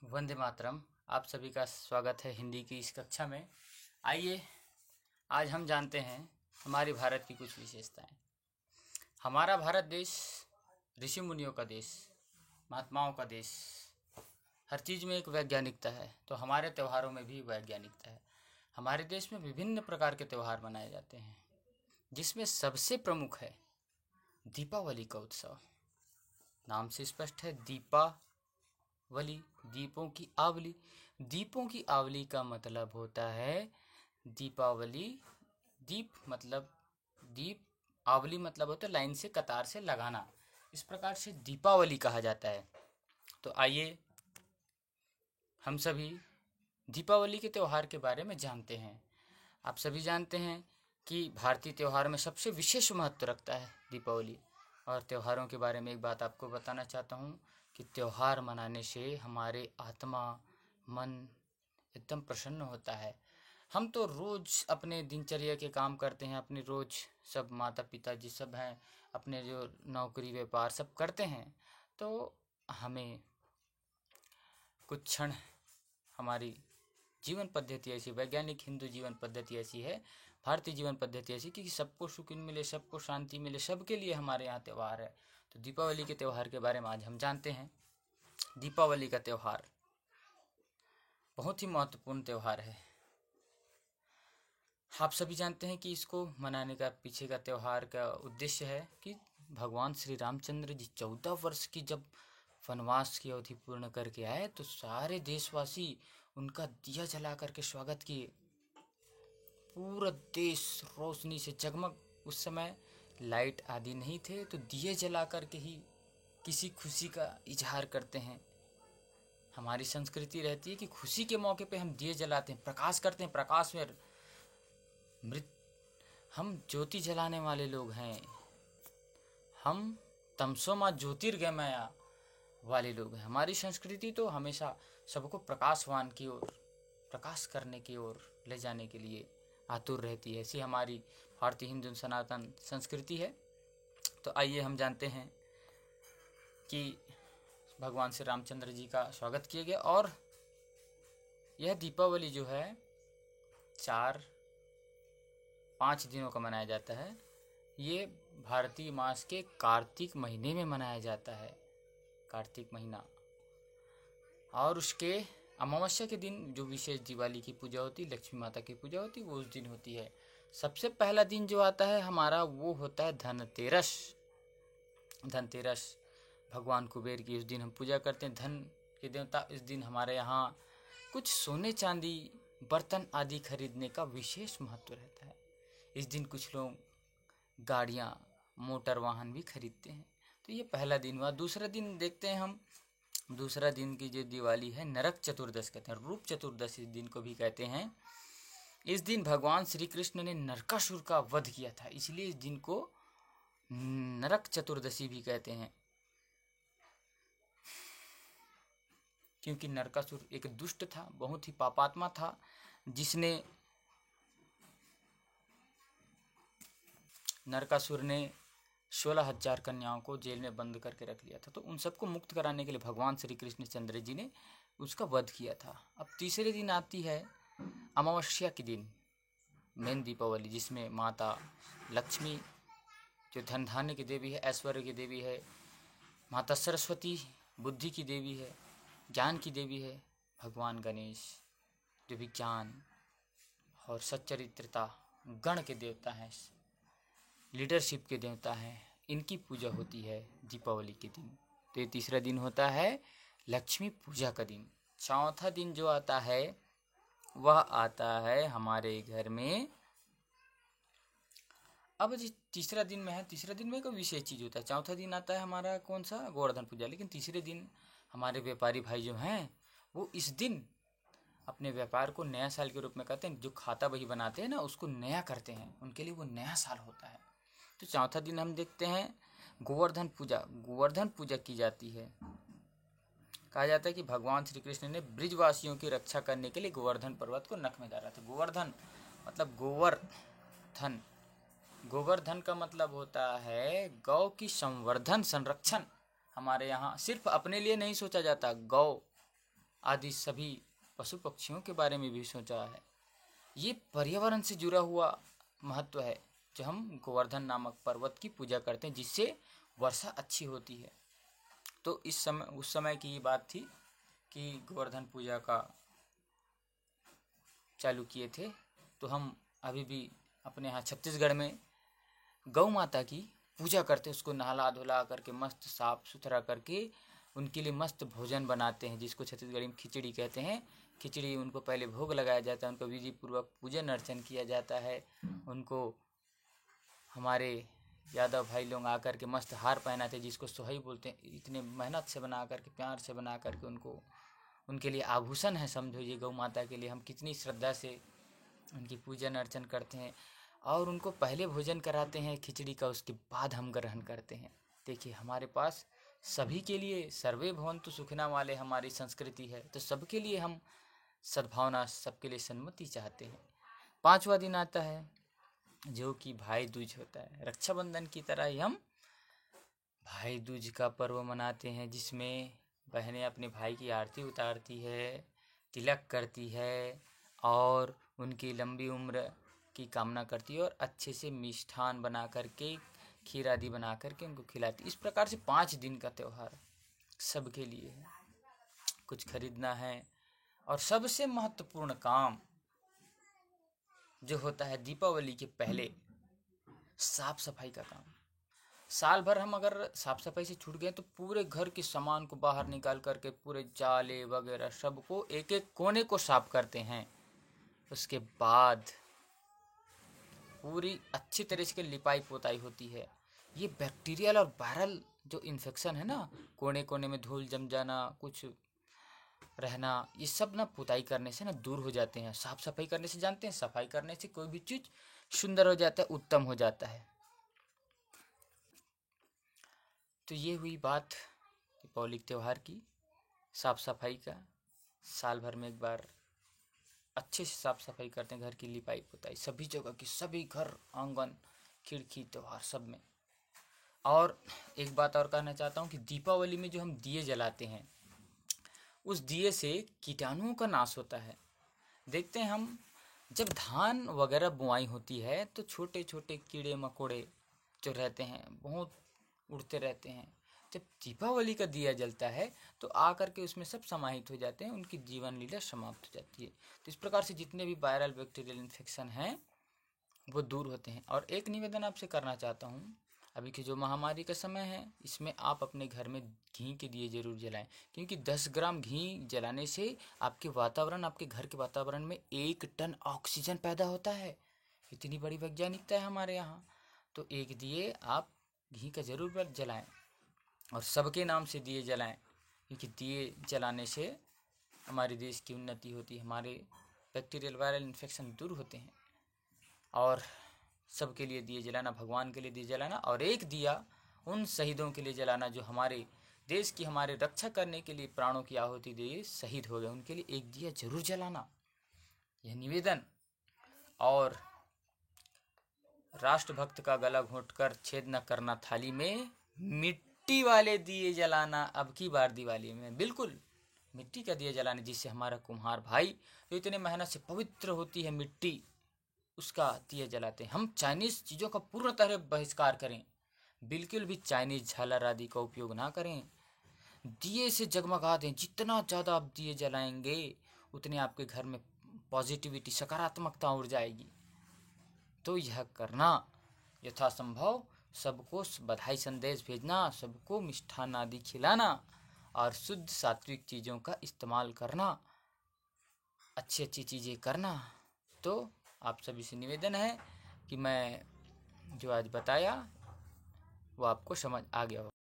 वंदे मातरम। आप सभी का स्वागत है हिंदी की इस कक्षा में। आइए आज हम जानते हैं हमारी भारत की कुछ विशेषताएं। हमारा भारत देश ऋषि मुनियों का देश, महात्माओं का देश। हर चीज़ में एक वैज्ञानिकता है, तो हमारे त्योहारों में भी वैज्ञानिकता है। हमारे देश में विभिन्न प्रकार के त्यौहार मनाए जाते हैं, जिसमें सबसे प्रमुख है दीपावली का उत्सव। नाम से स्पष्ट है, दीपावली, दीपों की आवली। दीपों की आवली का मतलब होता है दीपावली। दीप मतलब दीप, आवली मतलब होता है लाइन से, कतार से लगाना। इस प्रकार से दीपावली कहा जाता है। तो आइए हम सभी दीपावली के त्यौहार के बारे में जानते हैं। आप सभी जानते हैं कि भारतीय त्यौहार में सबसे विशेष महत्व रखता है दीपावली। और त्योहारों के बारे में एक बात आपको बताना चाहता हूँ कि त्यौहार मनाने से हमारे आत्मा, मन एकदम प्रसन्न होता है। हम तो रोज़ अपने दिनचर्या के काम करते हैं, अपने रोज़ सब माता पिता जी सब हैं, अपने जो नौकरी व्यापार सब करते हैं। तो हमें कुछ क्षण, हमारी जीवन पद्धति ऐसी, वैज्ञानिक हिंदू जीवन पद्धति ऐसी है, भारतीय जीवन पद्धति ऐसी कि सबको सुकून मिले, सबको शांति मिले, सबके लिए हमारे यहाँ त्यौहार है। तो दीपावली के त्यौहार के बारे में आज हम जानते हैं। दीपावली का त्यौहार बहुत ही महत्वपूर्ण त्यौहार है। आप सभी जानते हैं कि इसको मनाने का पीछे का त्यौहार का उद्देश्य है कि भगवान श्री रामचंद्र जी 14 वर्ष की जब वनवास की अवधि पूर्ण करके आए, तो सारे देशवासी उनका दिया जला करके स्वागत किए। पूरा देश रोशनी से जगमग। उस समय लाइट आदि नहीं थे, तो दिए जला करके ही किसी खुशी का इजहार करते हैं। हमारी संस्कृति रहती है कि खुशी के मौके पे हम दिए जलाते हैं, प्रकाश करते हैं। प्रकाश में मृत हम ज्योति जलाने वाले लोग हैं। हम तमसोमा ज्योतिर्गमया वाले लोग हैं। हमारी संस्कृति तो हमेशा सबको प्रकाशवान की ओर, प्रकाश करने की ओर ले जाने के लिए आतुर रहती है। ऐसी हमारी भारतीय हिंदू सनातन संस्कृति है। तो आइए हम जानते हैं कि भगवान श्री रामचंद्र जी का स्वागत किया गया। और यह दीपावली जो है 4-5 दिनों का मनाया जाता है। ये भारतीय मास के कार्तिक महीने में मनाया जाता है, कार्तिक महीना। और उसके अमावस्या के दिन जो विशेष दिवाली की पूजा होती, लक्ष्मी माता की पूजा होती, वो उस दिन होती है। सबसे पहला दिन जो आता है हमारा, वो होता है धनतेरस। धनतेरस भगवान कुबेर की उस दिन हम पूजा करते हैं, धन के देवता। इस दिन हमारे यहाँ कुछ सोने चांदी, बर्तन आदि खरीदने का विशेष महत्व रहता है। इस दिन कुछ लोग गाड़ियाँ, मोटर वाहन भी खरीदते हैं। तो ये पहला दिन हुआ। दूसरा दिन देखते हैं हम। दूसरा दिन की जो दिवाली है, नरक चतुर्दश कहते हैं, रूप चतुर्दशी दिन को भी कहते हैं। इस दिन भगवान श्री कृष्ण ने नरकासुर का वध किया था, इसलिए इस दिन को नरक चतुर्दशी भी कहते हैं। क्योंकि नरकासुर एक दुष्ट था, बहुत ही पापात्मा था, जिसने नरकासुर ने 16,000 कन्याओं को जेल में बंद करके रख लिया था। तो उन सबको मुक्त कराने के लिए भगवान श्री कृष्ण चंद्र जी ने उसका वध किया था। अब तीसरे दिन आती है अमावस्या के दिन, मेन दीपावली, जिसमें माता लक्ष्मी जो धन धान्य की देवी है, ऐश्वर्य की देवी है, माता सरस्वती बुद्धि की देवी है, ज्ञान की देवी है, भगवान गणेश जो विज्ञान और सच्चरित्रता, गण के देवता हैं, लीडरशिप के देवता हैं, इनकी पूजा होती है दीपावली के दिन। तो ये तीसरा दिन होता है लक्ष्मी पूजा का दिन। चौथा दिन जो आता है वह आता है हमारे घर में। अब जिस तीसरा दिन में है, तीसरा दिन में कोई विशेष चीज़ होता है। चौथा दिन आता है हमारा कौन सा, गोवर्धन पूजा। लेकिन तीसरे दिन हमारे व्यापारी भाई जो हैं, वो इस दिन अपने व्यापार को नया साल के रूप में करते हैं। जो खाता बही बनाते हैं ना, उसको नया करते हैं, उनके लिए वो नया साल होता है। तो चौथा दिन हम देखते हैं गोवर्धन पूजा। गोवर्धन पूजा की जाती है। कहा जाता है कि भगवान श्री कृष्ण ने ब्रिजवासियों की रक्षा करने के लिए गोवर्धन पर्वत को नख में डाला था। गोवर्धन मतलब गोवर्धन। गोवर्धन का मतलब होता है गौ की संवर्धन, संरक्षण। हमारे यहाँ सिर्फ अपने लिए नहीं सोचा जाता, गौ आदि सभी पशु पक्षियों के बारे में भी सोचा है। ये पर्यावरण से जुड़ा हुआ महत्व है जो हम गोवर्धन नामक पर्वत की पूजा करते हैं, जिससे वर्षा अच्छी होती है। तो उस समय की ये बात थी कि गोवर्धन पूजा का चालू किए थे। तो हम अभी भी अपने यहाँ छत्तीसगढ़ में गौ माता की पूजा करते हैं, उसको नहला धुला करके मस्त साफ सुथरा करके उनके लिए मस्त भोजन बनाते हैं, जिसको छत्तीसगढ़ी में खिचड़ी कहते हैं। खिचड़ी उनको पहले भोग लगाया जाता है, उनको विधि पूर्वक पूजन अर्चन किया जाता है। उनको हमारे यादव भाई लोग आकर के मस्त हार पहनाते हैं, जिसको सोहई बोलते हैं। इतने मेहनत से बना करके, प्यार से बना करके उनको, उनके लिए आभूषण है समझो ये गौ माता के लिए। हम कितनी श्रद्धा से उनकी पूजन अर्चन करते हैं और उनको पहले भोजन कराते हैं खिचड़ी का, उसके बाद हम ग्रहण करते हैं। देखिए, हमारे पास सभी के लिए सर्वे भवन्तु सुखिनः वाले हमारी संस्कृति है, तो सबके लिए हम सद्भावना, सबके लिए सन्मति चाहते हैं। 5वां दिन आता है जो कि भाई दूज होता है। रक्षाबंधन की तरह ही हम भाई दूज का पर्व मनाते हैं, जिसमें बहनें अपने भाई की आरती उतारती है, तिलक करती है और उनकी लंबी उम्र की कामना करती है और अच्छे से मिष्ठान बना करके, खीर आदि बना करके उनको खिलाती है। इस प्रकार से 5 दिन का त्यौहार सबके लिए है। कुछ खरीदना है और सबसे महत्वपूर्ण काम जो होता है दीपावली के पहले, साफ सफाई का काम। साल भर हम अगर साफ सफाई से छूट गए तो पूरे घर के सामान को बाहर निकाल करके पूरे जाले वगैरह सबको एक एक कोने को साफ करते हैं। उसके बाद पूरी अच्छी तरह से लिपाई पोताई होती है। ये बैक्टीरियल और वायरल जो इन्फेक्शन है ना, कोने कोने में धूल जम जाना, कुछ रहना, ये सब ना पुताई करने से ना दूर हो जाते हैं। साफ सफाई करने से, जानते हैं, सफाई करने से कोई भी चीज सुंदर हो जाता है, उत्तम हो जाता है। तो ये हुई बात दीपावली त्योहार की, साफ सफाई का। साल भर में एक बार अच्छे से साफ सफाई करते हैं, घर की लिपाई पुताई सभी जगह की, सभी घर आंगन खिड़की त्योहार सब में। और एक बात और कहना चाहता हूँ कि दीपावली में जो हम दिए जलाते हैं, उस दिए से कीटाणुओं का नाश होता है। देखते हैं हम, जब धान वगैरह बुआई होती है तो छोटे छोटे कीड़े मकोड़े जो रहते हैं बहुत उड़ते रहते हैं। जब दीपावली का दिया जलता है तो आकर के उसमें सब समाहित हो जाते हैं, उनकी जीवन लीला समाप्त हो जाती है। तो इस प्रकार से जितने भी वायरल बैक्टीरियल इन्फेक्शन हैं वो दूर होते हैं। और एक निवेदन आपसे करना चाहता हूँ, अभी की जो महामारी का समय है, इसमें आप अपने घर में घी के दिए जरूर जलाएं, क्योंकि 10 ग्राम घी जलाने से आपके वातावरण, आपके घर के वातावरण में 1 टन ऑक्सीजन पैदा होता है। इतनी बड़ी वैज्ञानिकता है हमारे यहाँ। तो एक दिए आप घी का जरूर जलाएं और सबके नाम से दिए जलाएं, क्योंकि दिए जलाने से हमारे देश की उन्नति होती है, हमारे बैक्टीरियल वायरल इन्फेक्शन दूर होते हैं। और सबके लिए दिए जलाना, भगवान के लिए दिए जलाना, और एक दिया उन शहीदों के लिए जलाना जो हमारे देश की, हमारे रक्षा करने के लिए प्राणों की आहुति दिए शहीद हो गए, उनके लिए एक दिया जरूर जलाना, यह निवेदन। और राष्ट्रभक्त का गला घोंटकर छेद न करना थाली में, मिट्टी वाले दिए जलाना अब की बार दिवाली में, बिल्कुल मिट्टी का दिया जलाना, जिससे हमारा कुम्हार भाई जो इतने मेहनत से पवित्र होती है मिट्टी, उसका दिया जलाते हैं। हम चाइनीज चीज़ों का पूर्ण तरह बहिष्कार करें, बिल्कुल भी चाइनीज झालर आदि का उपयोग ना करें। दिए से जगमगा दें, जितना ज़्यादा आप दिए जलाएंगे उतने आपके घर में पॉजिटिविटी, सकारात्मकता उड़ जाएगी। तो यह करना, यथासंभव सबको बधाई संदेश भेजना, सबको मिष्ठान आदि खिलाना और शुद्ध सात्विक चीज़ों का इस्तेमाल करना, अच्छी अच्छी चीज़ें करना। तो आप सभी से निवेदन है कि मैं जो आज बताया वो आपको समझ आ गया हो।